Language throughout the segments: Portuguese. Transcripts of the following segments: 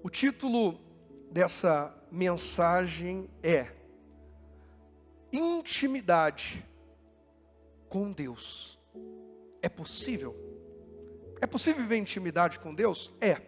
O título dessa mensagem é Intimidade com Deus. É possível? É possível viver intimidade com Deus? É.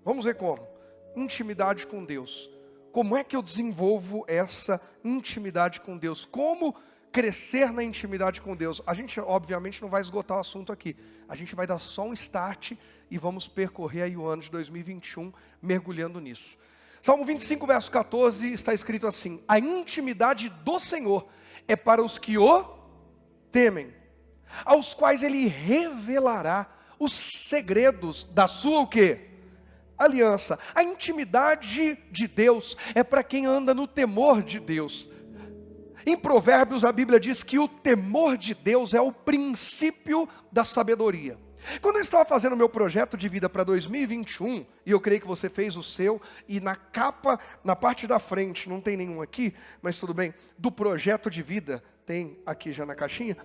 Vamos ver como. Intimidade com Deus. Como é que eu desenvolvo essa intimidade com Deus? Como crescer na intimidade com Deus? A gente, obviamente, não vai esgotar o assunto aqui. A gente vai dar só um start e vamos percorrer aí o ano de 2021 mergulhando nisso. Salmo 25, verso 14, está escrito assim: a intimidade do Senhor é para os que o temem, aos quais Ele revelará os segredos da sua o quê? Aliança. A intimidade de Deus é para quem anda no temor de Deus. Em Provérbios a Bíblia diz que o temor de Deus é o princípio da sabedoria. Quando eu estava fazendo o meu projeto de vida para 2021, e eu creio que você fez o seu, e na capa, na parte da frente, não tem nenhum aqui, mas tudo bem, do projeto de vida, tem aqui já na caixinha,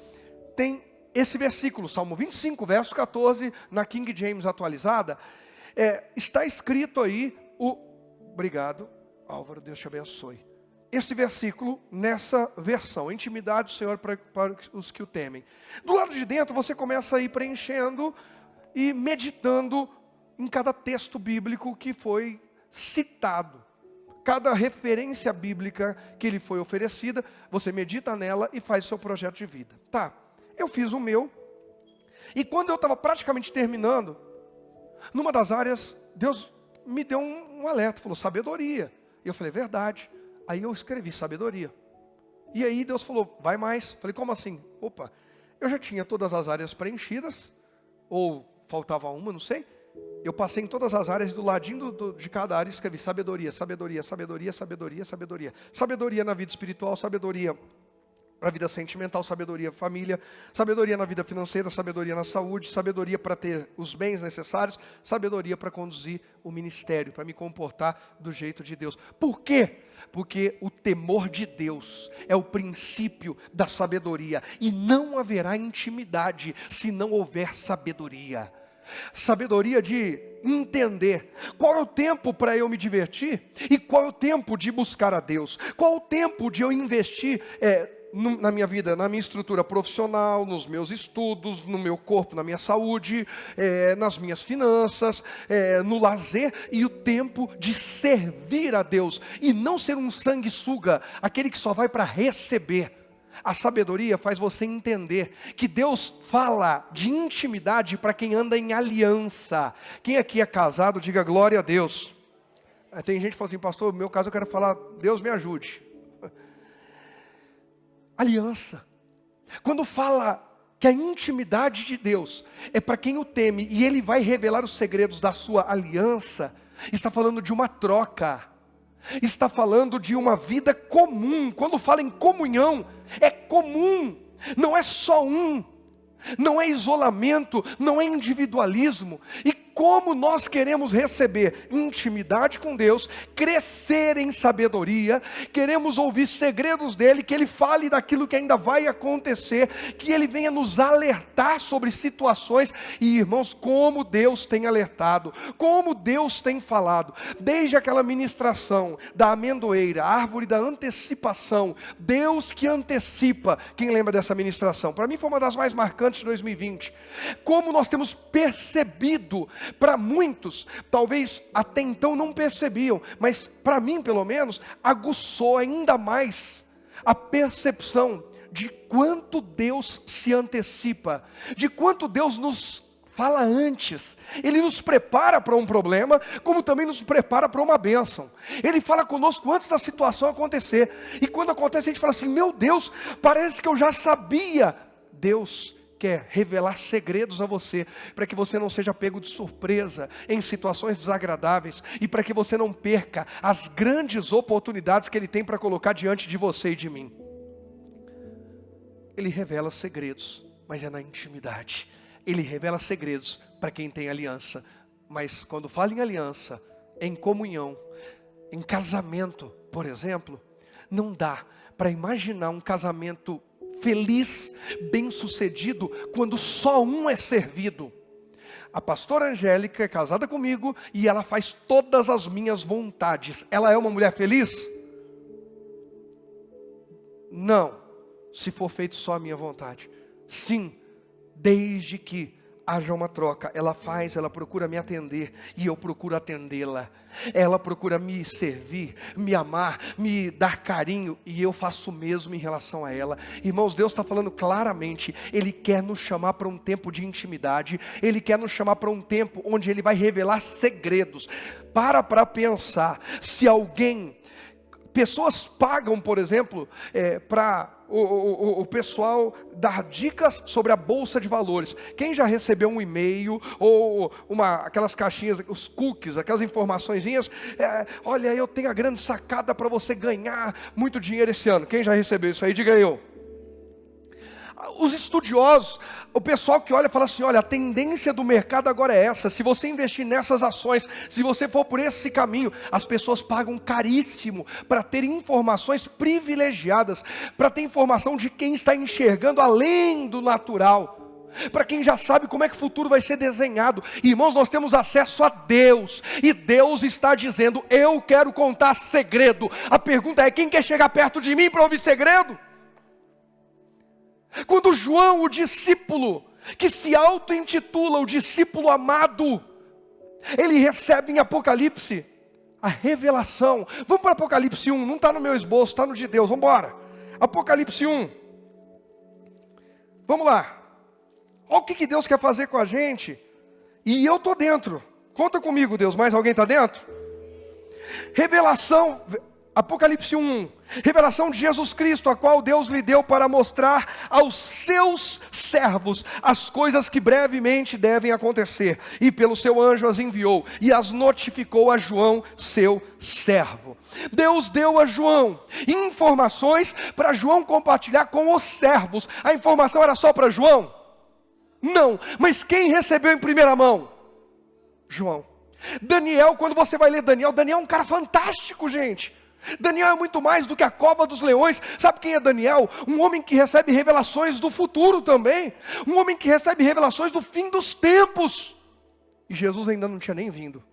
tem esse versículo, Salmo 25, verso 14, na King James atualizada, está escrito aí, obrigado, Álvaro, Deus te abençoe. Esse versículo nessa versão, intimidade do Senhor para os que o temem. Do lado de dentro você começa a ir preenchendo e meditando em cada texto bíblico que foi citado. Cada referência bíblica que lhe foi oferecida, você medita nela e faz seu projeto de vida. Tá, eu fiz o meu, e quando eu estava praticamente terminando, numa das áreas, Deus me deu um alerta, falou sabedoria. E eu falei, verdade. Aí eu escrevi sabedoria. E aí Deus falou, vai mais. Falei, como assim? Opa, eu já tinha todas as áreas preenchidas, ou faltava uma, não sei. Eu passei em todas as áreas, do ladinho de cada área, escrevi sabedoria, sabedoria, sabedoria, sabedoria, sabedoria. Sabedoria na vida espiritual, sabedoria para a vida sentimental, sabedoria família, sabedoria na vida financeira, sabedoria na saúde, sabedoria para ter os bens necessários, sabedoria para conduzir o ministério, para me comportar do jeito de Deus. Por quê? Porque o temor de Deus é o princípio da sabedoria, e não haverá intimidade se não houver sabedoria. Sabedoria de entender qual é o tempo para eu me divertir e qual é o tempo de buscar a Deus, qual é o tempo de eu investir na minha vida, na minha estrutura profissional, nos meus estudos, no meu corpo, na minha saúde, nas minhas finanças, no lazer, e o tempo de servir a Deus, e não ser um sanguessuga, aquele que só vai para receber. A sabedoria faz você entender que Deus fala de intimidade para quem anda em aliança. Quem aqui é casado, diga glória a Deus. Tem gente que fala assim, pastor, no meu caso eu quero falar, Deus me ajude. Aliança. Quando fala que a intimidade de Deus é para quem o teme, e Ele vai revelar os segredos da sua aliança, está falando de uma troca, está falando de uma vida comum. Quando fala em comunhão, é comum, não é só um, não é isolamento, não é individualismo. E como nós queremos receber intimidade com Deus, crescer em sabedoria, queremos ouvir segredos dEle, que Ele fale daquilo que ainda vai acontecer, que Ele venha nos alertar sobre situações. E irmãos, como Deus tem alertado, como Deus tem falado, desde aquela ministração da amendoeira, a árvore da antecipação, Deus que antecipa. Quem lembra dessa ministração? Para mim foi uma das mais marcantes de 2020. Como nós temos percebido, para muitos, talvez até então não percebiam, mas para mim pelo menos, aguçou ainda mais a percepção de quanto Deus se antecipa, de quanto Deus nos fala antes. Ele nos prepara para um problema, como também nos prepara para uma bênção. Ele fala conosco antes da situação acontecer, e quando acontece a gente fala assim, meu Deus, parece que eu já sabia. Deus quer revelar segredos a você, para que você não seja pego de surpresa em situações desagradáveis, e para que você não perca as grandes oportunidades que Ele tem para colocar diante de você e de mim. Ele revela segredos, mas é na intimidade. Ele revela segredos para quem tem aliança, mas quando fala em aliança, em comunhão, em casamento, por exemplo, não dá para imaginar um casamento feliz, bem-sucedido, quando só um é servido. a pastora Angélica é casada comigo e ela faz todas as minhas vontades. Ela é uma mulher feliz? Não, se for feito só a minha vontade. Sim, desde que haja uma troca. Ela procura me atender e eu procuro atendê-la. Ela procura me servir, me amar, me dar carinho e eu faço o mesmo em relação a ela. Irmãos, Deus está falando claramente, Ele quer nos chamar para um tempo de intimidade, Ele quer nos chamar para um tempo onde Ele vai revelar segredos. Para pensar, se alguém... Pessoas pagam, por exemplo, para o pessoal dar dicas sobre a bolsa de valores. Quem já recebeu um e-mail ou aquelas caixinhas, os cookies, aquelas informaçõezinhas, olha, eu tenho a grande sacada para você ganhar muito dinheiro esse ano. Quem já recebeu isso aí, diga eu. Os estudiosos, o pessoal que olha fala assim, olha, a tendência do mercado agora é essa, se você investir nessas ações, se você for por esse caminho, as pessoas pagam caríssimo para ter informações privilegiadas, para ter informação de quem está enxergando além do natural, para quem já sabe como é que o futuro vai ser desenhado. Irmãos, nós temos acesso a Deus, e Deus está dizendo, eu quero contar segredo. A pergunta é, quem quer chegar perto de mim para ouvir segredo? Quando João, o discípulo, que se auto-intitula o discípulo amado, ele recebe em Apocalipse a revelação. Vamos para Apocalipse 1, não está no meu esboço, está no de Deus, vamos embora. Apocalipse 1, vamos lá. Olha o que Deus quer fazer com a gente, e eu estou dentro. Conta comigo, Deus, mais alguém está dentro? Revelação, Apocalipse 1, revelação de Jesus Cristo, a qual Deus lhe deu para mostrar aos seus servos as coisas que brevemente devem acontecer, e pelo seu anjo as enviou, e as notificou a João, seu servo. Deus deu a João informações para João compartilhar com os servos. A informação era só para João? Não, mas quem recebeu em primeira mão? João. Daniel, quando você vai ler Daniel é um cara fantástico, gente. Daniel é muito mais do que a cova dos leões. Sabe quem é Daniel? Um homem que recebe revelações do futuro também. Um homem que recebe revelações do fim dos tempos. E Jesus ainda não tinha nem vindo.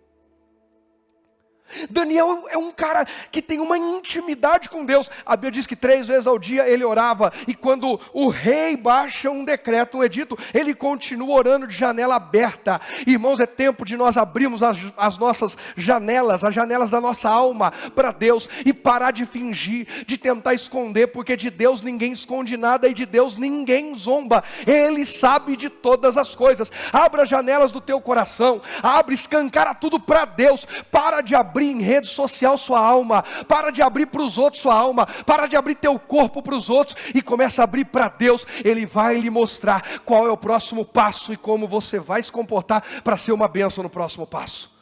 Daniel é um cara que tem uma intimidade com Deus. A Bíblia diz que 3 vezes ao dia ele orava. E quando o rei baixa um decreto, um edito, ele continua orando de janela aberta. Irmãos, é tempo de nós abrirmos as nossas janelas, as janelas da nossa alma para Deus. E parar de fingir, de tentar esconder. Porque de Deus ninguém esconde nada e de Deus ninguém zomba. Ele sabe de todas as coisas. Abra as janelas do teu coração. Abre, escancara tudo para Deus. Para de abrir em rede social sua alma, para de abrir para os outros sua alma, para de abrir teu corpo para os outros e começa a abrir para Deus. Ele vai lhe mostrar qual é o próximo passo e como você vai se comportar para ser uma bênção no próximo passo.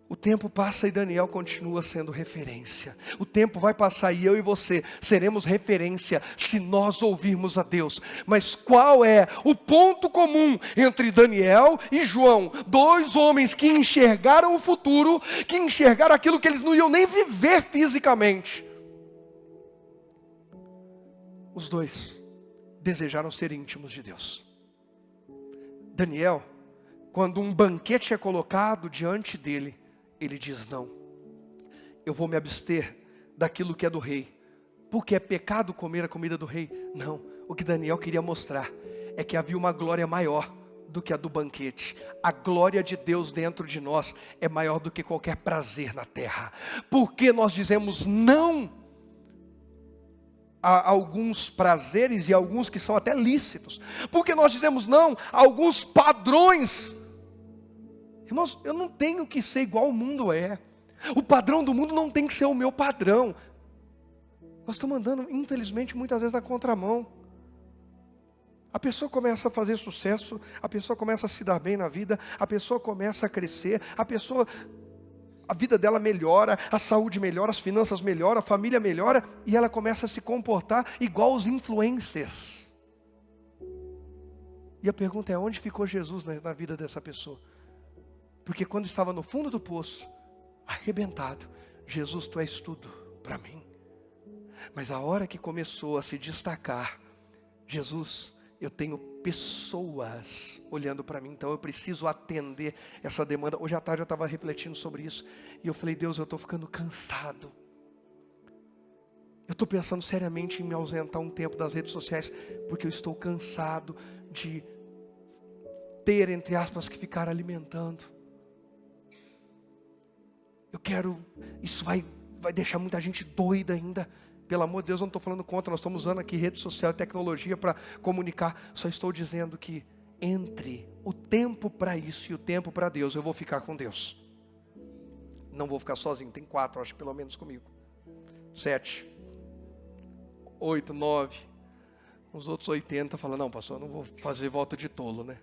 O tempo passa e Daniel continua sendo referência. O tempo vai passar e eu e você seremos referência se nós ouvirmos a Deus. Mas qual é o ponto comum entre Daniel e João? 2 homens que enxergaram o futuro, que enxergaram aquilo que eles não iam nem viver fisicamente. Os 2 desejaram ser íntimos de Deus. Daniel, quando um banquete é colocado diante dele, ele diz, não, eu vou me abster daquilo que é do rei, porque é pecado comer a comida do rei. Não, o que Daniel queria mostrar é que havia uma glória maior do que a do banquete. A glória de Deus dentro de nós é maior do que qualquer prazer na terra. Porque nós dizemos não a alguns prazeres e alguns que são até lícitos. Porque nós dizemos não a alguns padrões. Irmãos, eu não tenho que ser igual o mundo é. O padrão do mundo não tem que ser o meu padrão. Nós estamos andando, infelizmente, muitas vezes na contramão. A pessoa começa a fazer sucesso, a pessoa começa a se dar bem na vida, a pessoa começa a crescer, a vida dela melhora, a saúde melhora, as finanças melhoram, a família melhora, e ela começa a se comportar igual os influencers. E a pergunta é, onde ficou Jesus na vida dessa pessoa? Porque quando estava no fundo do poço, arrebentado, Jesus, tu és tudo para mim. Mas a hora que começou a se destacar, Jesus, eu tenho pessoas olhando para mim, então eu preciso atender essa demanda. Hoje à tarde eu estava refletindo sobre isso, e eu falei, Deus, eu estou ficando cansado. Eu estou pensando seriamente em me ausentar um tempo das redes sociais, porque eu estou cansado de ter, entre aspas, que ficar alimentando. Eu quero, isso vai deixar muita gente doida ainda. Pelo amor de Deus, eu não estou falando contra, nós estamos usando aqui rede social e tecnologia para comunicar. Só estou dizendo que entre o tempo para isso e o tempo para Deus, eu vou ficar com Deus. Não vou ficar sozinho, tem 4, acho, pelo menos comigo. 7, 8, 9. Os outros 80 falam, não, pastor, eu não vou fazer voto de tolo, né?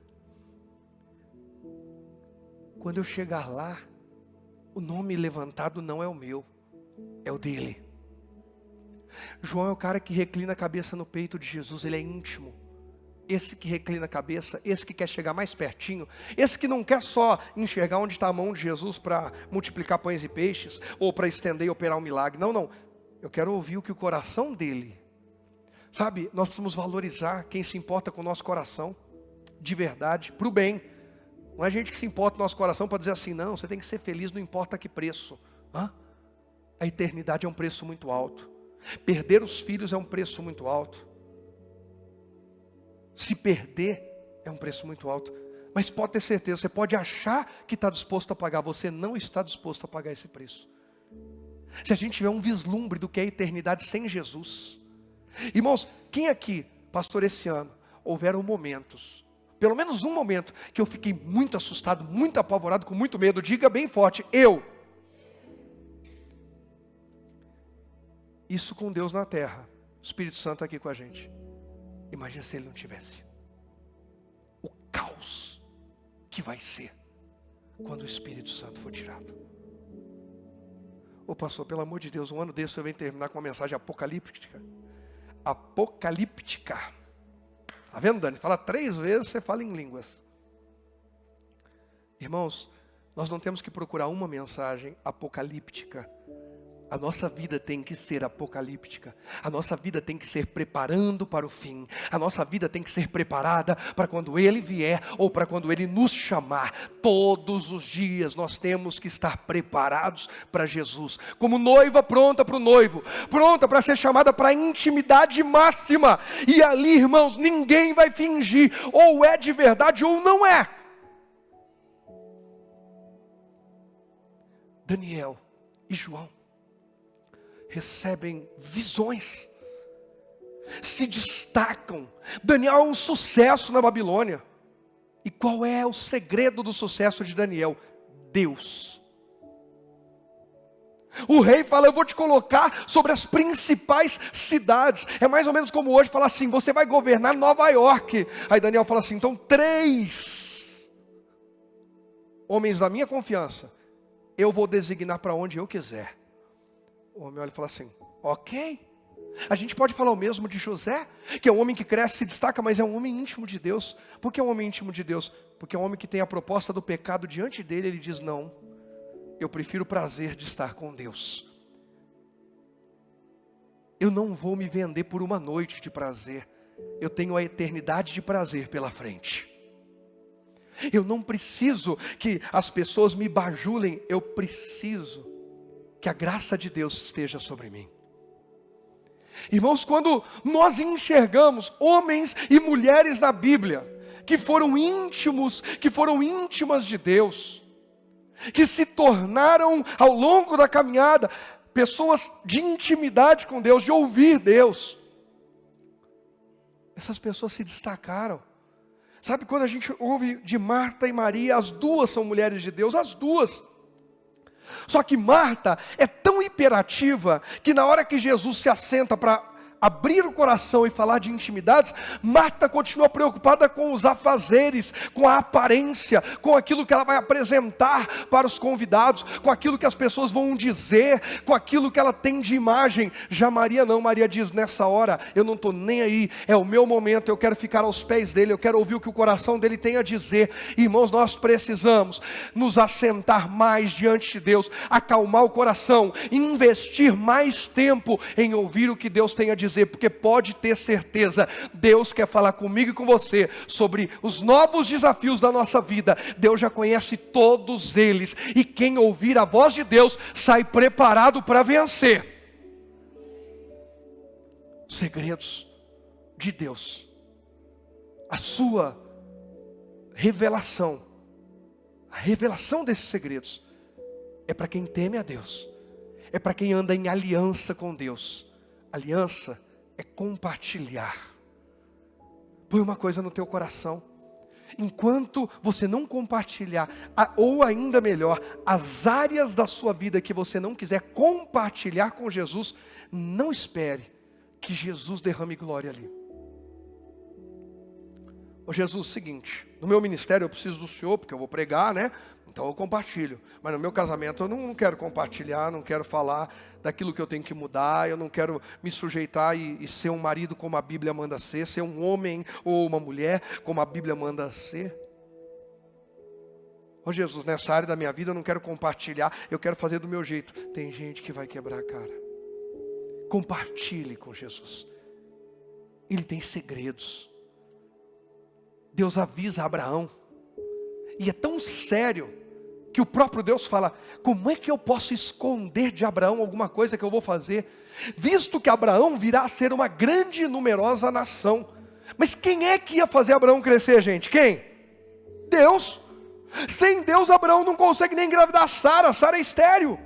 Quando eu chegar lá, o nome levantado não é o meu, é o dele. João é o cara que reclina a cabeça no peito de Jesus, ele é íntimo. Esse que reclina a cabeça, esse que quer chegar mais pertinho, esse que não quer só enxergar onde está a mão de Jesus para multiplicar pães e peixes, ou para estender e operar um milagre. Não, eu quero ouvir o que o coração dele. Sabe, nós precisamos valorizar quem se importa com o nosso coração, de verdade, para o bem. Não é gente que se importa com o nosso coração para dizer assim, não, você tem que ser feliz, não importa a que preço. A eternidade é um preço muito alto. Perder os filhos é um preço muito alto. Se perder é um preço muito alto. Mas pode ter certeza, você pode achar que está disposto a pagar, você não está disposto a pagar esse preço. Se a gente tiver um vislumbre do que é a eternidade sem Jesus. Irmãos, quem aqui, pastor, esse ano, houveram momentos, pelo menos um momento, que eu fiquei muito assustado, muito apavorado, com muito medo, diga bem forte, eu. Isso com Deus na terra, o Espírito Santo aqui com a gente. Imagina se ele não tivesse. O caos que vai ser quando o Espírito Santo for tirado. Ô pastor, pelo amor de Deus, um ano desse eu venho terminar com uma mensagem apocalíptica. Apocalíptica. Tá vendo, Dani? Fala 3 vezes, você fala em línguas. Irmãos, nós não temos que procurar uma mensagem apocalíptica. A nossa vida tem que ser apocalíptica. A nossa vida tem que ser preparando para o fim. A nossa vida tem que ser preparada para quando Ele vier ou para quando Ele nos chamar. Todos os dias nós temos que estar preparados para Jesus. Como noiva pronta para o noivo. Pronta para ser chamada para a intimidade máxima. E ali, irmãos, ninguém vai fingir. Ou é de verdade ou não é. Daniel e João recebem visões, se destacam. Daniel é um sucesso na Babilônia. E qual é o segredo do sucesso de Daniel? Deus. O rei fala, eu vou te colocar sobre as principais cidades. É mais ou menos como hoje falar assim, você vai governar Nova York. Aí Daniel fala assim, então 3 homens da minha confiança, eu vou designar para onde eu quiser. O homem olha e fala assim, ok. A gente pode falar o mesmo de José, que é um homem que cresce e se destaca, mas é um homem íntimo de Deus. Por que é um homem íntimo de Deus? Porque é um homem que tem a proposta do pecado diante dele, ele diz, não, eu prefiro o prazer de estar com Deus. Eu não vou me vender por uma noite de prazer, eu tenho a eternidade de prazer pela frente. Eu não preciso que as pessoas me bajulem, eu preciso que a graça de Deus esteja sobre mim. Irmãos, quando nós enxergamos homens e mulheres na Bíblia, que foram íntimos, que foram íntimas de Deus, que se tornaram ao longo da caminhada, pessoas de intimidade com Deus, de ouvir Deus, essas pessoas se destacaram. Sabe quando a gente ouve de Marta e Maria, as duas são mulheres de Deus, as duas. Só que Marta é tão hiperativa que na hora que Jesus se assenta para abrir o coração e falar de intimidades, Marta continua preocupada com os afazeres, com a aparência, com aquilo que ela vai apresentar para os convidados, com aquilo que as pessoas vão dizer, com aquilo que ela tem de imagem. Já Maria não, Maria diz, nessa hora eu não estou nem aí, é o meu momento, eu quero ficar aos pés dele, eu quero ouvir o que o coração dele tem a dizer. Irmãos, nós precisamos nos assentar mais diante de Deus, acalmar o coração, investir mais tempo em ouvir o que Deus tem a dizer dizer, porque pode ter certeza, Deus quer falar comigo e com você sobre os novos desafios da nossa vida. Deus já conhece todos eles, e quem ouvir a voz de Deus sai preparado para vencer. Segredos de Deus, a sua revelação, a revelação desses segredos é para quem teme a Deus, é para quem anda em aliança com Deus. Aliança é compartilhar. Põe uma coisa no teu coração: enquanto você não compartilhar, ou ainda melhor, as áreas da sua vida que você não quiser compartilhar com Jesus, não espere que Jesus derrame glória ali. Ô Jesus, seguinte, no meu ministério eu preciso do Senhor, porque eu vou pregar, né? Então eu compartilho. Mas no meu casamento eu não quero compartilhar, não quero falar daquilo que eu tenho que mudar, eu não quero me sujeitar e ser um marido como a Bíblia manda ser um homem ou uma mulher como a Bíblia manda ser. Ô Jesus, nessa área da minha vida eu não quero compartilhar, eu quero fazer do meu jeito. Tem gente que vai quebrar a cara. Compartilhe com Jesus. Ele tem segredos. Deus avisa a Abraão, e é tão sério que o próprio Deus fala: como é que eu posso esconder de Abraão alguma coisa que eu vou fazer, visto que Abraão virá a ser uma grande e numerosa nação? Mas quem é que ia fazer Abraão crescer, gente? Quem? Deus. Sem Deus Abraão não consegue nem engravidar Sara é estéril.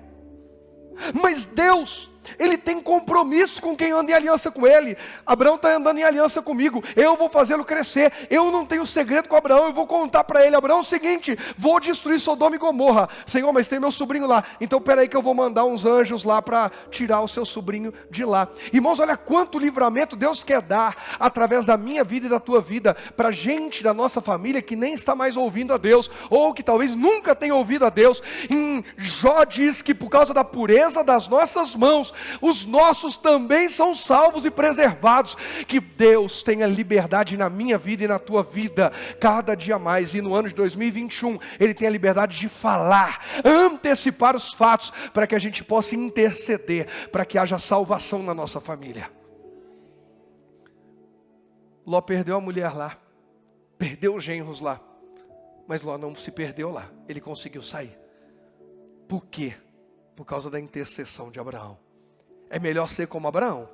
Mas Deus, Ele tem compromisso com quem anda em aliança com Ele. Abraão está andando em aliança comigo, eu vou fazê-lo crescer. Eu não tenho segredo com Abraão, eu vou contar para ele: Abraão, é o seguinte, vou destruir Sodoma e Gomorra. Senhor, mas tem meu sobrinho lá, então peraí que eu vou mandar uns anjos lá para tirar o seu sobrinho de lá. Irmãos, olha quanto livramento Deus quer dar através da minha vida e da tua vida, para gente da nossa família que nem está mais ouvindo a Deus, ou que talvez nunca tenha ouvido a Deus. Em Jó diz que por causa da pureza das nossas mãos, os nossos também são salvos e preservados. Que Deus tenha liberdade na minha vida e na tua vida, cada dia mais. E no ano de 2021, Ele tem a liberdade de falar, antecipar os fatos, para que a gente possa interceder, para que haja salvação na nossa família. Ló perdeu a mulher lá, perdeu os genros lá, mas Ló não se perdeu lá, ele conseguiu sair. Por quê? Por causa da intercessão de Abraão. É melhor ser como Abraão.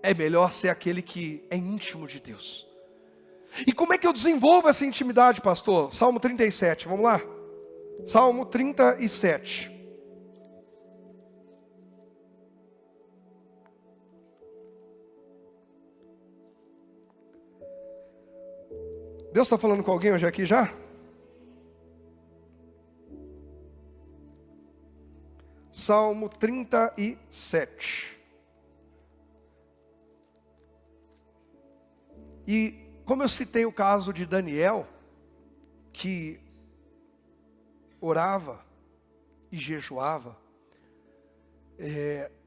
É melhor ser aquele que é íntimo de Deus. E como é que eu desenvolvo essa intimidade, pastor? Salmo 37, vamos lá? Salmo 37. Deus está falando com alguém hoje aqui já? Salmo 37. E como eu citei o caso de Daniel, que orava e jejuava,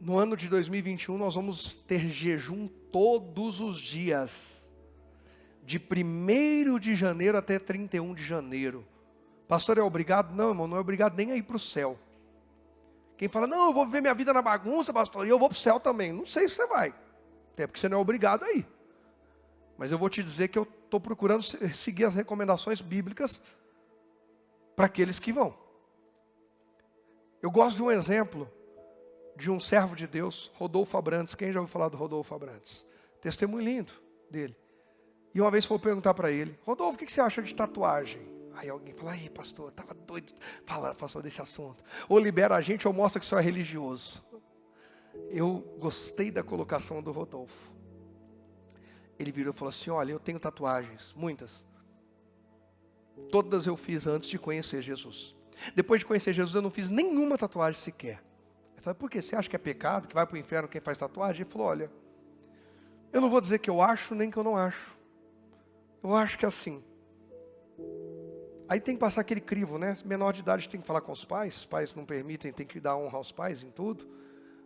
no ano de 2021 nós vamos ter jejum todos os dias, de 1º de janeiro até 31 de janeiro. Pastor, é obrigado? Não, irmão, não é obrigado nem a ir para o céu. Quem fala: não, eu vou viver minha vida na bagunça, pastor, e eu vou para o céu também. Não sei se você vai, até porque você não é obrigado a ir. Mas eu vou te dizer que eu estou procurando seguir as recomendações bíblicas para aqueles que vão. Eu gosto de um exemplo de um servo de Deus, Rodolfo Abrantes. Quem já ouviu falar do Rodolfo Abrantes? Testemunho lindo dele. E uma vez foi perguntar para ele: Rodolfo, o que você acha de tatuagem? Aí alguém fala: aí pastor, estava doido falar, pastor, desse assunto. Ou libera a gente ou mostra que você é religioso. Eu gostei da colocação do Rodolfo. Ele virou e falou assim: olha, eu tenho tatuagens, muitas. Todas eu fiz antes de conhecer Jesus. Depois de conhecer Jesus eu não fiz nenhuma tatuagem sequer. Eu falei: por quê? Você acha que é pecado, que vai para o inferno quem faz tatuagem? Ele falou: olha, eu não vou dizer que eu acho nem que eu não acho. Eu acho que é assim. Aí tem que passar aquele crivo, né? Menor de idade tem que falar com os pais não permitem, tem que dar honra aos pais em tudo.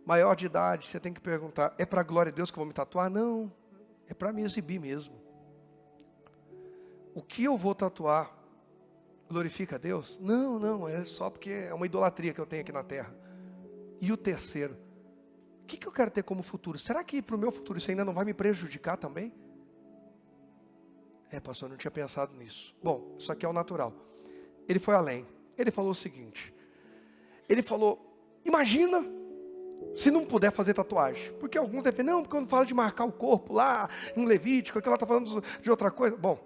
Maior de idade, você tem que perguntar: é para a glória de Deus que eu vou me tatuar? Não, é para me exibir mesmo. O que eu vou tatuar glorifica a Deus? Não, é só porque é uma idolatria que eu tenho aqui na terra. E o terceiro: O que eu quero ter como futuro? Será que para o meu futuro isso ainda não vai me prejudicar também? Pastor, eu não tinha pensado nisso. Bom, isso aqui é o natural. Ele foi além. Ele falou o seguinte. Ele falou, imagina se não puder fazer tatuagem. Porque alguns defendem, não, porque quando fala de marcar o corpo lá em Levítico, aquilo lá está falando de outra coisa. Bom,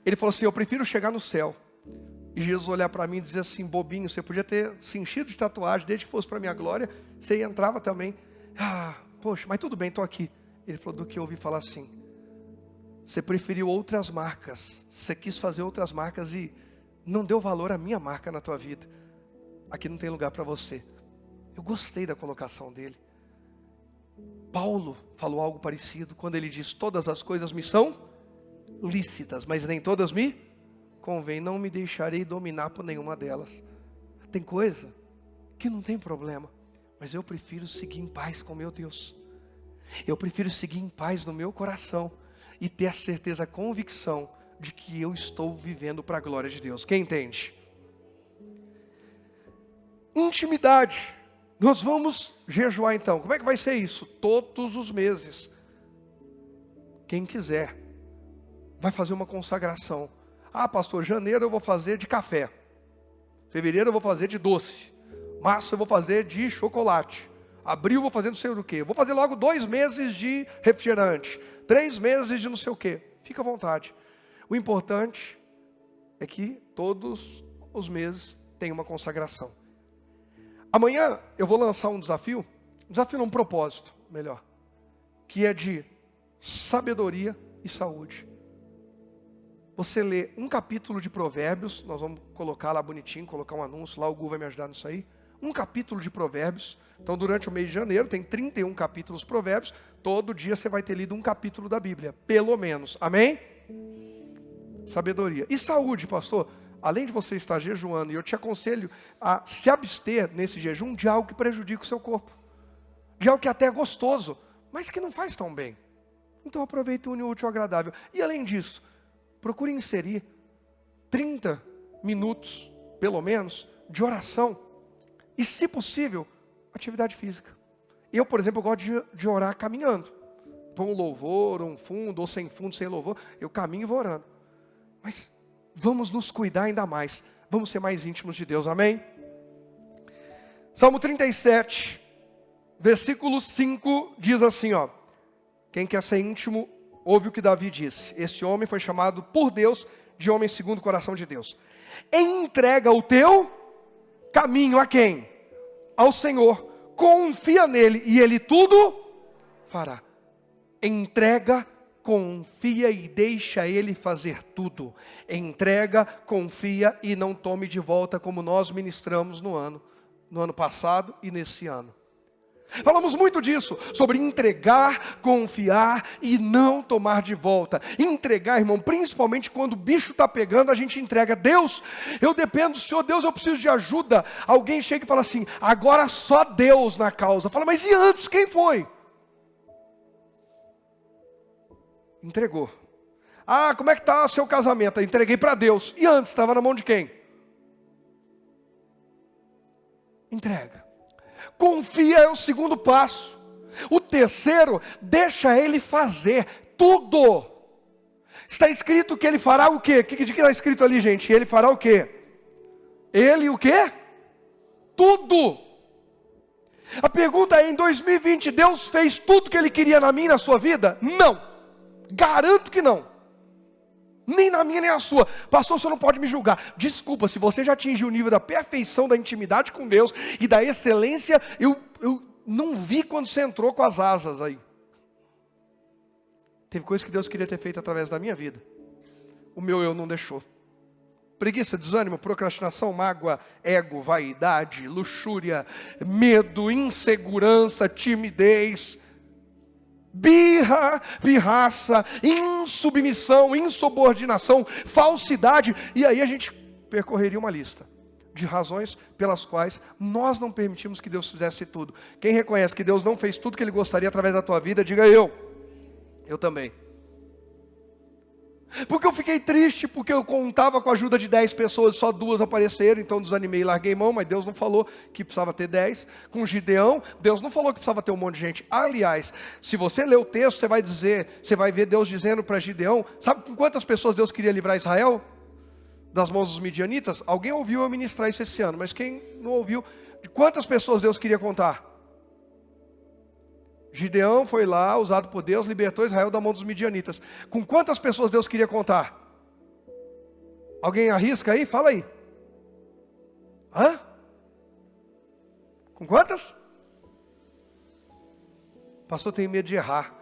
ele falou assim, eu prefiro chegar no céu e Jesus olhar para mim e dizer assim, bobinho, você podia ter se enchido de tatuagem, desde que fosse para a minha glória, você entrava também. Poxa, mas tudo bem, estou aqui. Ele falou, do que eu ouvi falar assim, você preferiu outras marcas, você quis fazer outras marcas e não deu valor à minha marca na tua vida. Aqui não tem lugar para você. Eu gostei da colocação dele. Paulo falou algo parecido, quando ele diz, todas as coisas me são lícitas, mas nem todas me convém, não me deixarei dominar por nenhuma delas. Tem coisa que não tem problema, mas eu prefiro seguir em paz com meu Deus. Eu prefiro seguir em paz no meu coração e ter a certeza, a convicção de que eu estou vivendo para a glória de Deus. Quem entende? Intimidade. Nós vamos jejuar então. Como é que vai ser isso? Todos os meses. Quem quiser vai fazer uma consagração. Pastor, janeiro eu vou fazer de café. Fevereiro eu vou fazer de doce. Março eu vou fazer de chocolate. Abril eu vou fazer não sei do que. Vou fazer logo 2 meses de refrigerante. 3 meses de não sei o que. Fica à vontade. O importante é que todos os meses tem uma consagração. Amanhã eu vou lançar um desafio não, um propósito, melhor. Que é de sabedoria e saúde. Você lê um capítulo de Provérbios, nós vamos colocar lá bonitinho, colocar um anúncio lá, o Gu vai me ajudar nisso aí. Um capítulo de Provérbios. Então durante o mês de janeiro tem 31 capítulos Provérbios. Todo dia você vai ter lido um capítulo da Bíblia, pelo menos. Amém? Sabedoria. E saúde, pastor? Além de você estar jejuando, e eu te aconselho a se abster nesse jejum de algo que prejudica o seu corpo. De algo que até é gostoso, mas que não faz tão bem. Então aproveite o útil agradável. E além disso, procure inserir 30 minutos, pelo menos, de oração. E se possível, atividade física. Eu, por exemplo, gosto de orar caminhando. Põe um louvor, um fundo, ou sem fundo, sem louvor. Eu caminho e vou orando. Mas vamos nos cuidar ainda mais. Vamos ser mais íntimos de Deus, amém? Salmo 37, versículo 5, diz assim, ó. Quem quer ser íntimo, ouve o que Davi disse. Esse homem foi chamado por Deus de homem segundo o coração de Deus. Entrega o teu caminho a quem? Ao Senhor. Confia nele e ele tudo fará. Entrega, confia e deixa ele fazer tudo. Entrega, confia e não tome de volta, como nós ministramos no ano passado e nesse ano. Falamos muito disso, sobre entregar, confiar e não tomar de volta. Entregar, irmão, principalmente quando o bicho está pegando, a gente entrega. Deus, eu dependo do Senhor, Deus, eu preciso de ajuda. Alguém chega e fala assim, agora só Deus na causa. Fala, mas e antes, quem foi? Entregou. Como é que está o seu casamento? Eu entreguei para Deus. E antes, estava na mão de quem? Entrega. Confia é o segundo passo. O terceiro, deixa ele fazer tudo. Está escrito que ele fará o quê? De que está escrito ali, gente? Ele fará o quê? Ele o quê? Tudo. A pergunta é, em 2020, Deus fez tudo que ele queria na minha e na sua vida? Não. Garanto que não. Nem na minha, nem na sua. Pastor, você não pode me julgar. Desculpa, se você já atingiu o nível da perfeição, da intimidade com Deus e da excelência, eu não vi quando você entrou com as asas aí. Teve coisa que Deus queria ter feito através da minha vida. O meu eu não deixou. Preguiça, desânimo, procrastinação, mágoa, ego, vaidade, luxúria, medo, insegurança, timidez, pirraça, insubmissão, insubordinação, falsidade. E aí a gente percorreria uma lista de razões pelas quais nós não permitimos que Deus fizesse tudo. Quem reconhece que Deus não fez tudo que Ele gostaria através da tua vida, diga eu também. Porque eu fiquei triste, porque eu contava com a ajuda de 10 pessoas, só 2 apareceram, então desanimei e larguei mão, mas Deus não falou que precisava ter 10. Com Gideão, Deus não falou que precisava ter um monte de gente. Aliás, se você ler o texto, você vai ver Deus dizendo para Gideão, sabe com quantas pessoas Deus queria livrar Israel? Das mãos dos midianitas? Alguém ouviu eu ministrar isso esse ano, mas quem não ouviu, de quantas pessoas Deus queria contar? Gideão foi lá, usado por Deus, libertou Israel da mão dos midianitas. Com quantas pessoas Deus queria contar? Alguém arrisca aí? Fala aí. Hã? Com quantas? Pastor, tenho medo de errar.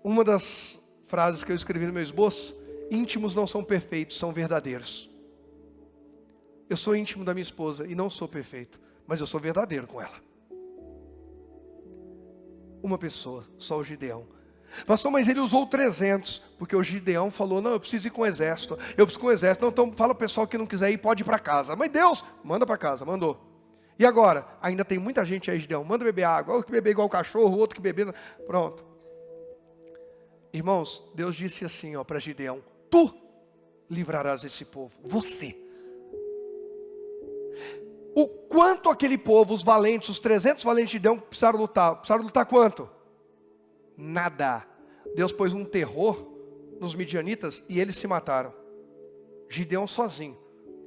Uma das frases que eu escrevi no meu esboço: íntimos não são perfeitos, são verdadeiros. Eu sou íntimo da minha esposa e não sou perfeito, mas eu sou verdadeiro com ela. Uma pessoa, só o Gideão. Pastor, mas ele usou 300, porque o Gideão falou, não, eu preciso ir com o exército, eu preciso ir com o exército, não, então fala o pessoal que não quiser ir, pode ir para casa. Mas Deus, manda para casa, mandou. E agora? Ainda tem muita gente aí, Gideão, manda beber água, outro que beber igual cachorro, outro que beber, pronto. Irmãos, Deus disse assim para Gideão, tu livrarás esse povo, você. O quanto aquele povo, os valentes, os 300 valentes de Gideão precisaram lutar? Precisaram lutar quanto? Nada. Deus pôs um terror nos midianitas e eles se mataram. Gideão sozinho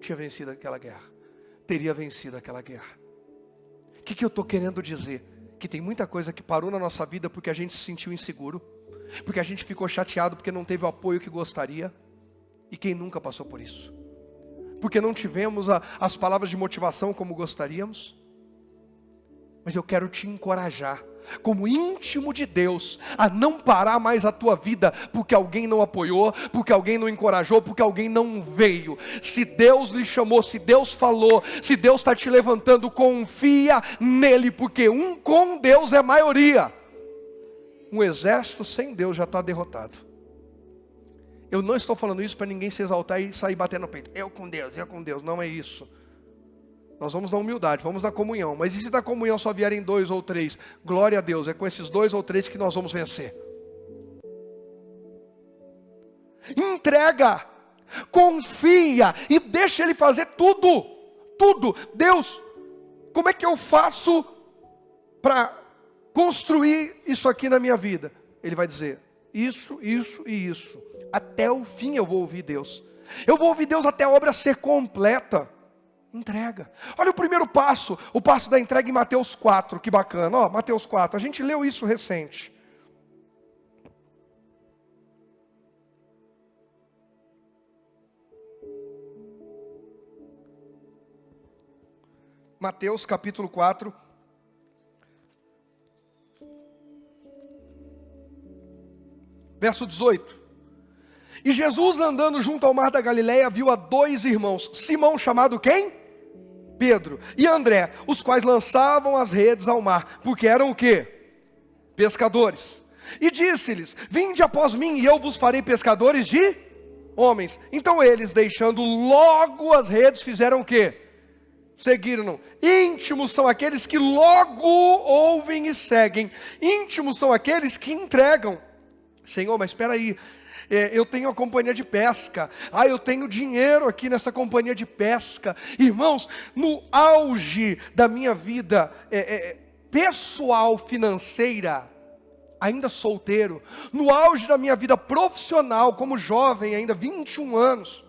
tinha vencido aquela guerra. Teria vencido aquela guerra. O que eu estou querendo dizer? Que tem muita coisa que parou na nossa vida porque a gente se sentiu inseguro. Porque a gente ficou chateado porque não teve o apoio que gostaria. E quem nunca passou por isso? Porque não tivemos as palavras de motivação como gostaríamos. Mas eu quero te encorajar, como íntimo de Deus, a não parar mais a tua vida, porque alguém não apoiou, porque alguém não encorajou, porque alguém não veio. Se Deus lhe chamou, se Deus falou, se Deus está te levantando, confia nele, porque um com Deus é maioria. Um exército sem Deus já está derrotado. Eu não estou falando isso para ninguém se exaltar e sair batendo no peito. Eu com Deus, não é isso. Nós vamos na humildade, vamos na comunhão. Mas e se da comunhão só vierem 2 ou 3? Glória a Deus, é com esses 2 ou 3 que nós vamos vencer. Entrega, confia e deixa Ele fazer tudo. Tudo. Deus, como é que eu faço para construir isso aqui na minha vida? Ele vai dizer, isso, isso e isso. Até o fim eu vou ouvir Deus. Eu vou ouvir Deus até a obra ser completa. Entrega. Olha o primeiro passo, o passo da entrega em Mateus 4, que bacana. Ó, Mateus 4, a gente leu isso recente. Mateus capítulo 4. Verso 18. E Jesus, andando junto ao mar da Galileia, viu a 2 irmãos, Simão chamado quem? Pedro, e André, os quais lançavam as redes ao mar, porque eram o quê? Pescadores. E disse-lhes, vinde após mim, e eu vos farei pescadores de homens. Então eles, deixando logo as redes, fizeram o quê? Seguiram-no. Íntimos são aqueles que logo ouvem e seguem. Íntimos são aqueles que entregam. Senhor, mas espera aí, eu tenho a companhia de pesca, eu tenho dinheiro aqui nessa companhia de pesca. Irmãos, no auge da minha vida pessoal, financeira, ainda solteiro, no auge da minha vida profissional, como jovem ainda, 21 anos,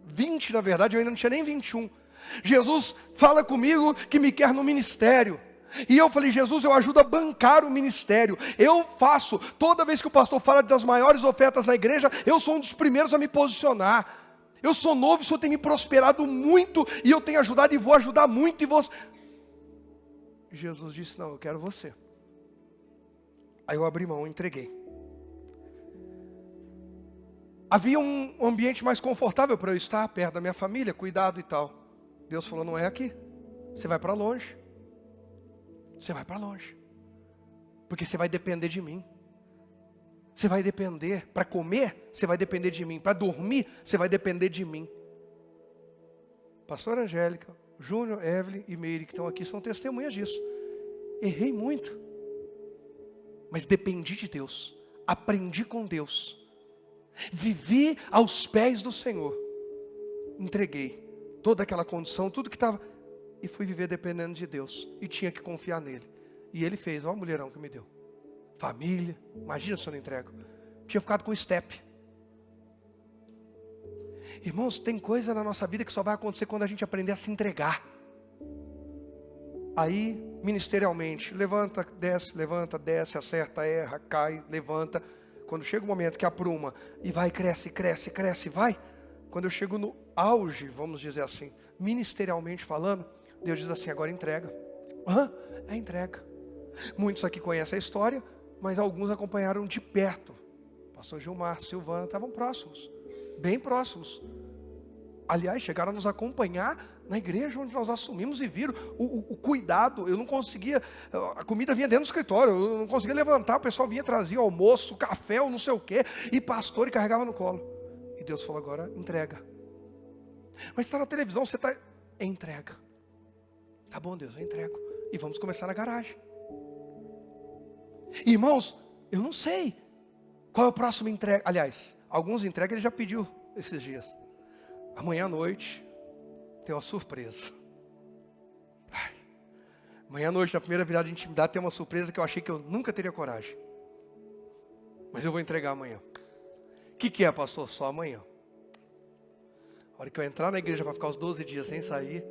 20 na verdade, eu ainda não tinha nem 21, Jesus fala comigo que me quer no ministério. E eu falei, Jesus, eu ajudo a bancar o ministério. Eu faço, toda vez que o pastor fala das maiores ofertas na igreja, eu sou um dos primeiros a me posicionar. Eu sou novo, o Senhor tem me prosperado muito, e eu tenho ajudado e vou ajudar muito. Jesus disse, não, eu quero você. Aí eu abri mão, entreguei. Havia um ambiente mais confortável para eu estar, perto da minha família, cuidado e tal. Deus falou, não é aqui, você vai para longe. Você vai para longe, porque você vai depender de mim. Você vai depender, para comer, você vai depender de mim. Para dormir, você vai depender de mim. Pastora Angélica, Júnior, Evelyn e Meire, que estão aqui, são testemunhas disso. Errei muito, mas dependi de Deus. Aprendi com Deus. Vivi aos pés do Senhor. Entreguei toda aquela condição, tudo que estava, e fui viver dependendo de Deus. E tinha que confiar nele. E ele fez, olha o mulherão que me deu. Família, imagina se eu não entrego. Tinha ficado com step. Irmãos, tem coisa na nossa vida que só vai acontecer quando a gente aprender a se entregar. Aí, ministerialmente, levanta, desce, acerta, erra, cai, levanta. Quando chega o momento que apruma e vai, cresce, vai. Quando eu chego no auge, vamos dizer assim, ministerialmente falando, Deus diz assim, agora entrega. É entrega. Muitos aqui conhecem a história, mas alguns acompanharam de perto. Pastor Gilmar, Silvana, estavam próximos, bem próximos. Aliás, chegaram a nos acompanhar na igreja onde nós assumimos e viram o cuidado. Eu não conseguia, a comida vinha dentro do escritório, eu não conseguia levantar, o pessoal vinha trazer o almoço, café, ou não sei o quê, e pastor e carregava no colo. E Deus falou, agora entrega. Mas está na televisão, você está, entrega. Tá bom, Deus, eu entrego. E vamos começar na garagem. Irmãos, eu não sei qual é o próximo entrega. Aliás, alguns entregas ele já pediu esses dias. Amanhã à noite tem uma surpresa. Amanhã à noite, na primeira virada de intimidade, tem uma surpresa que eu achei que eu nunca teria coragem. Mas eu vou entregar amanhã. O que é, pastor? Só amanhã. A hora que eu entrar na igreja para ficar os 12 dias sem sair,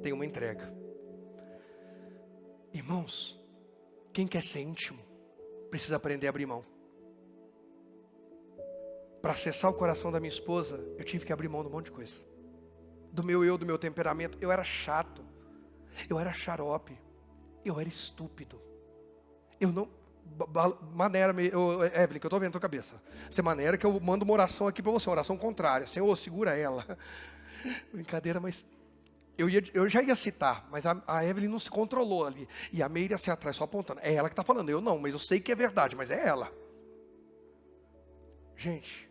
tem uma entrega. Irmãos, quem quer ser íntimo, precisa aprender a abrir mão. Para acessar o coração da minha esposa, eu tive que abrir mão de um monte de coisa. Do meu temperamento. Eu era chato. Eu era xarope. Eu era estúpido. Eu não... Evelyn, que eu estou vendo a tua cabeça. Você maneira que eu mando uma oração aqui para você. Uma oração contrária. Senhor, segura ela. Brincadeira, mas... Eu já ia citar, mas a Evelyn não se controlou ali. E a Meire assim atrás, só apontando. É ela que está falando. Eu não, mas eu sei que é verdade, mas é ela. Gente...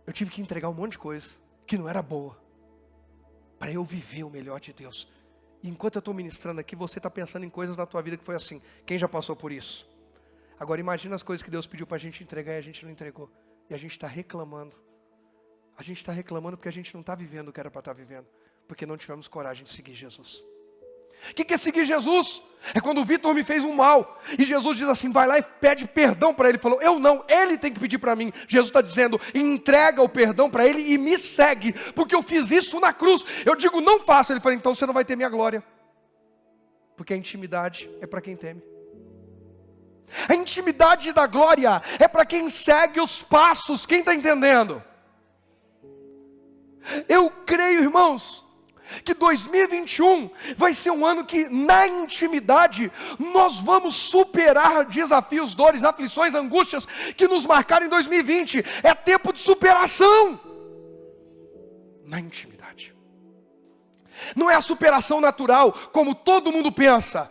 Eu tive que entregar um monte de coisa que não era boa, para eu viver o melhor de Deus. E enquanto eu estou ministrando aqui, você está pensando em coisas na tua vida que foi assim. Quem já passou por isso? Agora imagina as coisas que Deus pediu para a gente entregar e a gente não entregou. E a gente está reclamando. A gente está reclamando porque a gente não está vivendo o que era para estar vivendo. Porque não tivemos coragem de seguir Jesus. O que é seguir Jesus? É quando o Vitor me fez um mal. E Jesus diz assim, vai lá e pede perdão para ele. Ele falou, eu não, ele tem que pedir para mim. Jesus está dizendo, entrega o perdão para ele e me segue. Porque eu fiz isso na cruz. Eu digo, não faço. Ele falou, então você não vai ter minha glória. Porque a intimidade é para quem teme. A intimidade da glória é para quem segue os passos. Quem está entendendo? Eu creio, irmãos, que 2021 vai ser um ano que na intimidade nós vamos superar desafios, dores, aflições, angústias que nos marcaram em 2020. É tempo de superação na intimidade. Não é a superação natural como todo mundo pensa.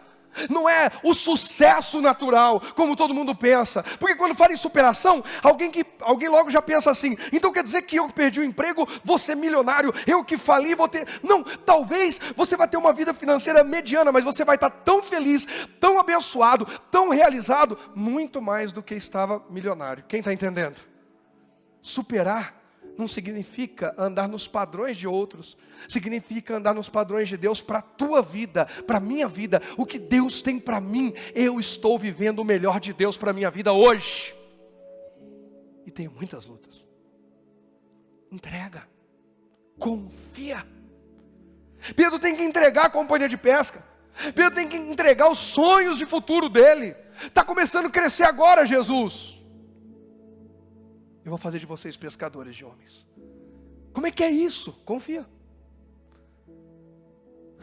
Não é o sucesso natural, como todo mundo pensa. Porque quando fala em superação, alguém logo já pensa assim, então quer dizer que eu que perdi o emprego, vou ser milionário, eu que fali, vou ter... Não, talvez você vai ter uma vida financeira mediana, mas você vai estar tão feliz, tão abençoado, tão realizado, muito mais do que estava milionário. Quem está entendendo? Superar não significa andar nos padrões de outros, significa andar nos padrões de Deus para a tua vida, para a minha vida. O que Deus tem para mim, eu estou vivendo o melhor de Deus para a minha vida hoje. E tenho muitas lutas. Entrega, confia. Pedro tem que entregar a companhia de pesca. Pedro tem que entregar os sonhos de futuro dele. Está começando a crescer agora, Jesus. Eu vou fazer de vocês pescadores de homens. Como é que é isso? Confia.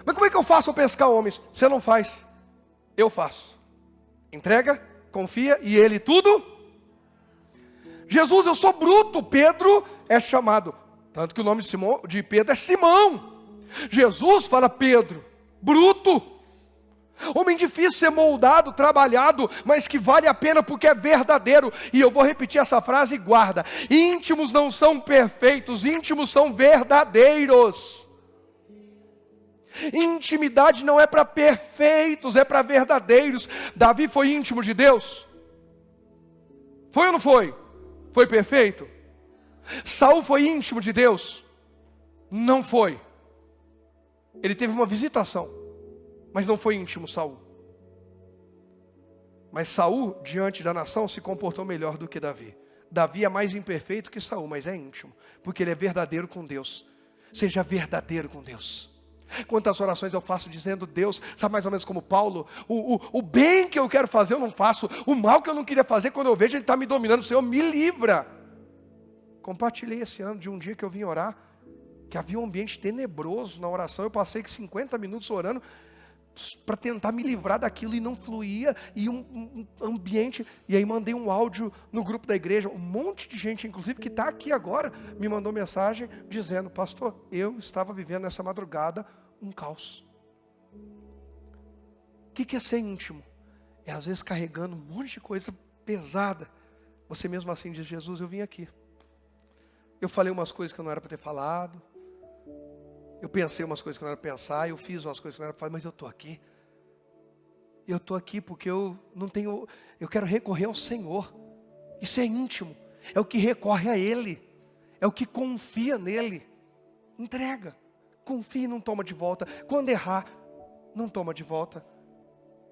Mas como é que eu faço para pescar homens? Você não faz, eu faço. Entrega, confia e ele tudo. Jesus, eu sou bruto. Pedro é chamado. Tanto que o nome de Pedro é Simão. Jesus fala Pedro, bruto. Homem difícil ser moldado, trabalhado, mas que vale a pena porque é verdadeiro. E eu vou repetir essa frase e guarda. Íntimos não são perfeitos, íntimos são verdadeiros. Intimidade não é para perfeitos, é para verdadeiros. Davi foi íntimo de Deus? Foi ou não foi? Foi perfeito? Saul foi íntimo de Deus? Não foi. Ele teve uma visitação, mas não foi íntimo Saul. Mas Saul, diante da nação, se comportou melhor do que Davi. Davi é mais imperfeito que Saul, mas é íntimo, porque ele é verdadeiro com Deus. Seja verdadeiro com Deus. Quantas orações eu faço dizendo: Deus, sabe, mais ou menos como Paulo, o bem que eu quero fazer eu não faço, o mal que eu não queria fazer, quando eu vejo ele está me dominando, Senhor, me livra. Compartilhei esse ano de um dia que eu vim orar, que havia um ambiente tenebroso na oração. Eu passei 50 minutos orando para tentar me livrar daquilo e não fluía, e um ambiente, e aí mandei um áudio no grupo da igreja, um monte de gente, inclusive que está aqui agora, me mandou mensagem dizendo: pastor, eu estava vivendo nessa madrugada um caos. O que é ser íntimo? É às vezes carregando um monte de coisa pesada, você mesmo assim diz: Jesus, eu vim aqui, eu falei umas coisas que eu não era para ter falado, eu pensei umas coisas que eu não era para pensar, eu fiz umas coisas que eu não era para fazer, mas eu estou aqui. Eu estou aqui porque eu quero recorrer ao Senhor. Isso é íntimo, é o que recorre a Ele, é o que confia nele. Entrega, confia e não toma de volta. Quando errar, não toma de volta.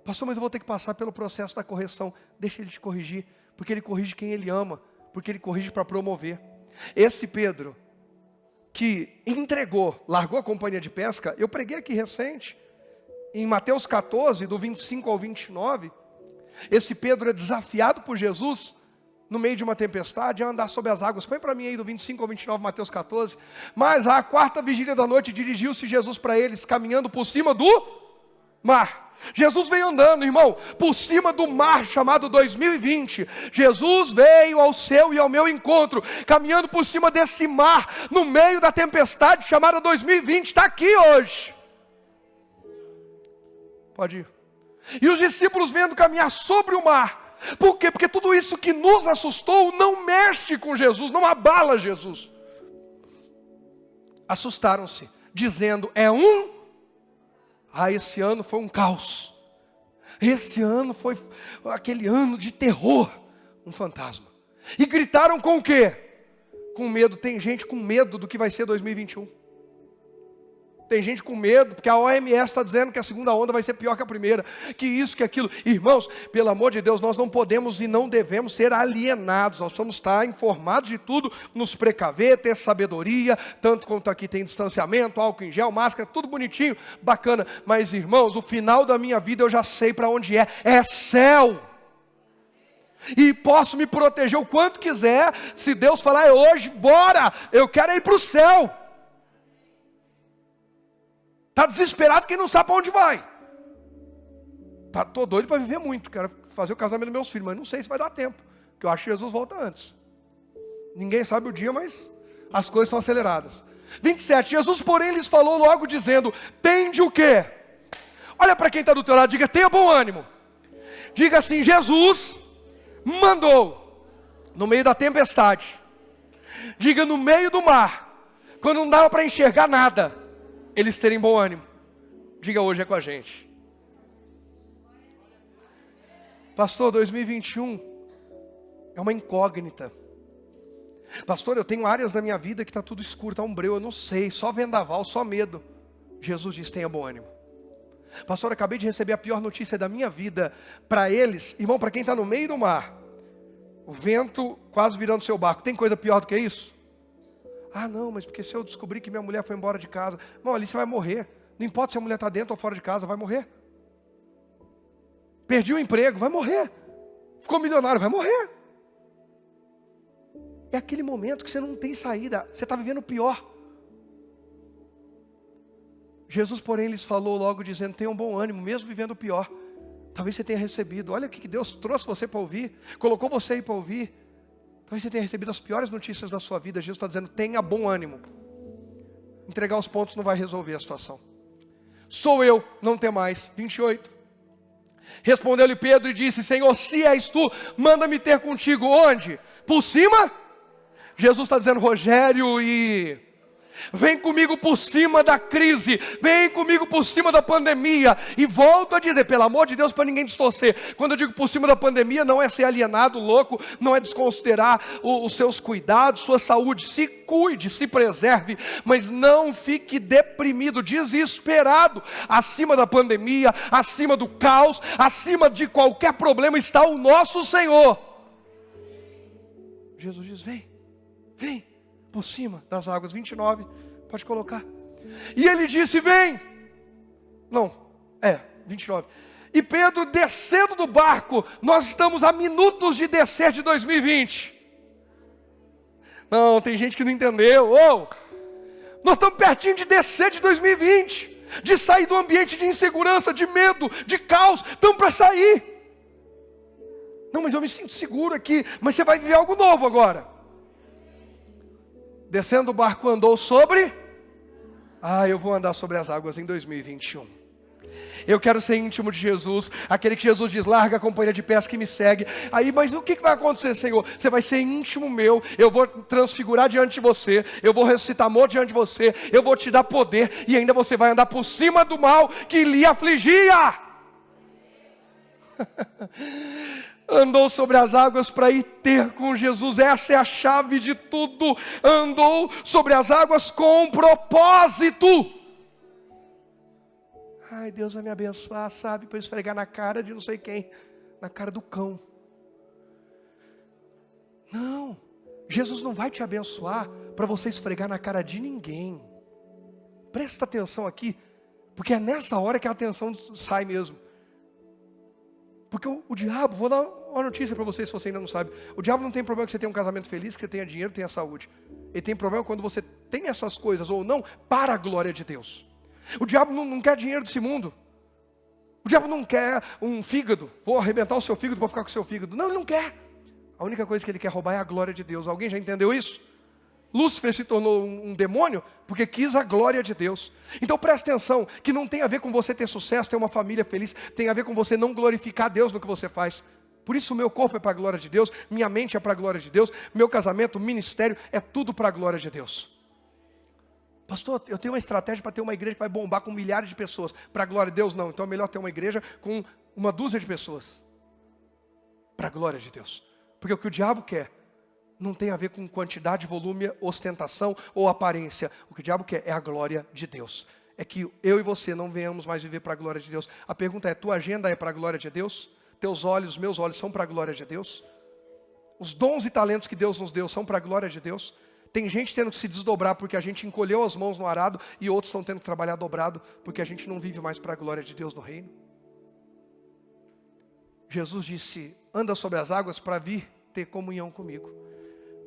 Pastor, mas eu vou ter que passar pelo processo da correção. Deixa Ele te corrigir, porque Ele corrige quem Ele ama, porque Ele corrige para promover. Esse Pedro que entregou, largou a companhia de pesca, eu preguei aqui recente, em Mateus 14, do 25 ao 29, esse Pedro é desafiado por Jesus, no meio de uma tempestade, a andar sobre as águas. Põe para mim aí do 25 ao 29, Mateus 14. Mas à quarta vigília da noite, dirigiu-se Jesus para eles, caminhando por cima do mar. Jesus veio andando, irmão, por cima do mar chamado 2020. Jesus veio ao seu e ao meu encontro, caminhando por cima desse mar, no meio da tempestade chamada 2020, está aqui hoje. Pode ir. E os discípulos vendo caminhar sobre o mar. Por quê? Porque tudo isso que nos assustou não mexe com Jesus, não abala Jesus. Assustaram-se, dizendo: esse ano foi um caos. Esse ano foi aquele ano de terror, um fantasma. E gritaram com o quê? Com medo. Tem gente com medo do que vai ser 2021. Tem gente com medo, porque a OMS está dizendo que a segunda onda vai ser pior que a primeira, que isso, que aquilo. Irmãos, pelo amor de Deus, nós não podemos e não devemos ser alienados. Nós precisamos estar informados de tudo, nos precaver, ter sabedoria, tanto quanto aqui tem distanciamento, álcool em gel, máscara, tudo bonitinho, bacana. Mas, irmãos, o final da minha vida eu já sei para onde é céu. E posso me proteger o quanto quiser. Se Deus falar: é hoje, bora, eu quero ir para o céu. Está desesperado quem não sabe para onde vai. Estou doido para viver muito, quero fazer o casamento dos meus filhos, mas não sei se vai dar tempo, porque eu acho que Jesus volta antes. Ninguém sabe o dia, mas as coisas são aceleradas. 27, Jesus porém lhes falou logo dizendo: tende o quê? Olha para quem está do teu lado, diga: tenha bom ânimo. Diga assim: Jesus mandou no meio da tempestade. Diga: no meio do mar, quando não dava para enxergar nada, eles terem bom ânimo. Diga: hoje é com a gente. Pastor, 2021 é uma incógnita. Pastor, eu tenho áreas da minha vida que está tudo escuro, está um breu, eu não sei, só vendaval, só medo. Jesus diz: tenha bom ânimo. Pastor, eu acabei de receber a pior notícia da minha vida. Para eles, irmão, para quem está no meio do mar, o vento quase virando seu barco, tem coisa pior do que isso? Ah, não, mas porque se eu descobrir que minha mulher foi embora de casa, não, ali você vai morrer. Não importa se a mulher está dentro ou fora de casa, vai morrer. Perdi o emprego, vai morrer. Ficou milionário, vai morrer. É aquele momento que você não tem saída, você está vivendo o pior. Jesus, porém, lhes falou logo dizendo: tenham bom ânimo, mesmo vivendo o pior. Talvez você tenha recebido, olha o que Deus trouxe você para ouvir, colocou você aí para ouvir. Talvez você tenha recebido as piores notícias da sua vida. Jesus está dizendo: tenha bom ânimo. Entregar os pontos não vai resolver a situação. Sou eu, não temais. 28. Respondeu-lhe Pedro e disse: Senhor, se és tu, manda-me ter contigo. Onde? Por cima? Jesus está dizendo: Rogério e Vem comigo por cima da crise, vem comigo por cima da pandemia. E volto a dizer, pelo amor de Deus, para ninguém distorcer, quando eu digo por cima da pandemia, não é ser alienado, louco, não é desconsiderar os seus cuidados, sua saúde. Se cuide, se preserve, mas não fique deprimido, desesperado. Acima da pandemia, acima do caos, acima de qualquer problema está o nosso Senhor. Jesus diz, vem por cima das águas. 29, pode colocar. E ele disse, vem. 29. E Pedro descendo do barco, nós estamos a minutos de descer de 2020. Não, tem gente que não entendeu. Nós estamos pertinho de descer de 2020. De sair do ambiente de insegurança, de medo, de caos. Estamos para sair. Não, mas eu me sinto seguro aqui. Mas você vai viver algo novo agora. Descendo do barco andou sobre... eu vou andar sobre as águas em 2021. Eu quero ser íntimo de Jesus. Aquele que Jesus diz, larga a companhia de pesca e me segue. Mas o que vai acontecer, Senhor? Você vai ser íntimo meu. Eu vou transfigurar diante de você. Eu vou ressuscitar amor diante de você. Eu vou te dar poder. E ainda você vai andar por cima do mal que lhe afligia. Andou sobre as águas para ir ter com Jesus. Essa é a chave de tudo. Andou sobre as águas com um propósito. Deus vai me abençoar, sabe? Para esfregar na cara de não sei quem. Na cara do cão. Não. Jesus não vai te abençoar para você esfregar na cara de ninguém. Presta atenção aqui. Porque é nessa hora que a atenção sai mesmo. Porque o diabo, vou dar uma notícia para vocês se você ainda não sabe. O diabo não tem problema que você tenha um casamento feliz, que você tenha dinheiro, tenha saúde. Ele tem problema quando você tem essas coisas ou não, para a glória de Deus. O diabo não quer dinheiro desse mundo. O diabo não quer um fígado. Vou arrebentar o seu fígado para ficar com o seu fígado. Não, ele não quer. A única coisa que ele quer roubar é a glória de Deus. Alguém já entendeu isso? Lúcifer se tornou um demônio porque quis a glória de Deus. Então presta atenção, que não tem a ver com você ter sucesso, ter uma família feliz, tem a ver com você não glorificar Deus no que você faz. Por isso o meu corpo é para a glória de Deus, minha mente é para a glória de Deus, meu casamento, ministério, é tudo para a glória de Deus. Pastor, eu tenho uma estratégia para ter uma igreja que vai bombar com milhares de pessoas. Para a glória de Deus, não. Então é melhor ter uma igreja com uma dúzia de pessoas. Para a glória de Deus. Porque o que o diabo quer não tem a ver com quantidade, volume, ostentação ou aparência. O que o diabo quer é a glória de Deus. É que eu e você não venhamos mais viver para a glória de Deus. A pergunta é, tua agenda é para a glória de Deus? Teus olhos, meus olhos são para a glória de Deus? Os dons e talentos que Deus nos deu são para a glória de Deus? Tem gente tendo que se desdobrar porque a gente encolheu as mãos no arado e outros estão tendo que trabalhar dobrado porque a gente não vive mais para a glória de Deus no reino. Jesus disse, anda sobre as águas para vir ter comunhão comigo.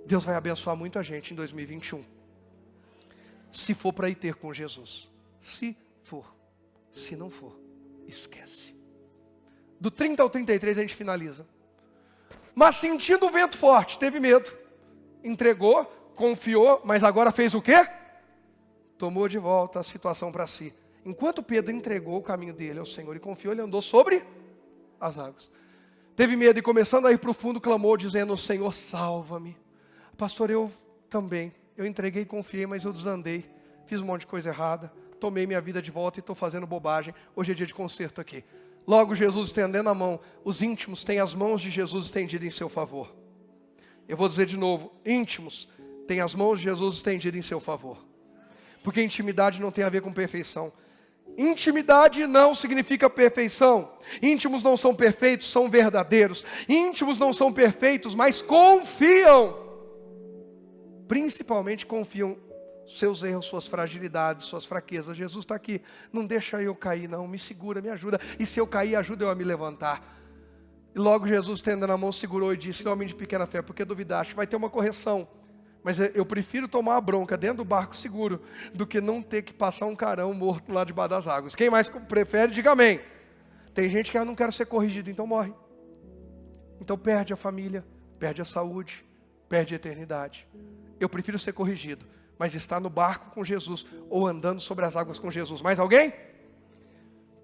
Deus vai abençoar muito a gente em 2021. Se for para ir ter com Jesus. Se for. Se não for, esquece. Do 30 ao 33 a gente finaliza. Mas sentindo o vento forte, teve medo. Entregou, confiou, mas agora fez o quê? Tomou de volta a situação para si. Enquanto Pedro entregou o caminho dele ao Senhor e confiou, ele andou sobre as águas. Teve medo e começando a ir para o fundo, clamou dizendo, Senhor, salva-me. Pastor, eu também. Eu entreguei e confiei, mas eu desandei. Fiz um monte de coisa errada. Tomei minha vida de volta e estou fazendo bobagem. Hoje é dia de conserto aqui. Logo Jesus estendendo a mão. Os íntimos têm as mãos de Jesus estendidas em seu favor. Eu vou dizer de novo. Íntimos têm as mãos de Jesus estendidas em seu favor. Porque intimidade não tem a ver com perfeição. Intimidade não significa perfeição. Íntimos não são perfeitos, são verdadeiros. Íntimos não são perfeitos, mas confiam. Principalmente confiam seus erros, suas fragilidades, suas fraquezas. Jesus está aqui, não deixa eu cair não, me segura, me ajuda. E se eu cair, ajuda eu a me levantar. E logo Jesus, estendendo a mão, segurou e disse, homem de pequena fé, por que duvidaste? Vai ter uma correção. Mas eu prefiro tomar a bronca dentro do barco seguro do que não ter que passar um carão morto lá debaixo das águas. Quem mais prefere, diga amém. Tem gente que não quer ser corrigido, então morre. Então perde a família, perde a saúde, perde a eternidade. Eu prefiro ser corrigido, mas estar no barco com Jesus ou andando sobre as águas com Jesus. Mais alguém?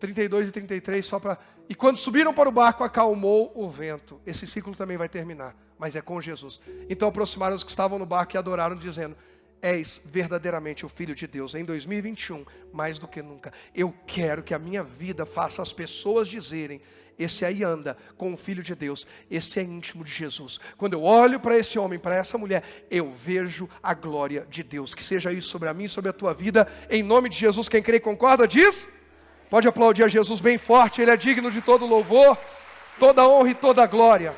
32 e 33 só para... E quando subiram para o barco, acalmou o vento. Esse ciclo também vai terminar, mas é com Jesus. Então aproximaram os que estavam no barco e adoraram, dizendo, és verdadeiramente o Filho de Deus. Em 2021, mais do que nunca, eu quero que a minha vida faça as pessoas dizerem: esse aí anda com o Filho de Deus, esse é íntimo de Jesus. Quando eu olho para esse homem, para essa mulher, eu vejo a glória de Deus. Que seja isso sobre a mim, sobre a tua vida, em nome de Jesus. Quem crê e concorda, diz: pode aplaudir a Jesus bem forte, Ele é digno de todo louvor, toda honra e toda glória.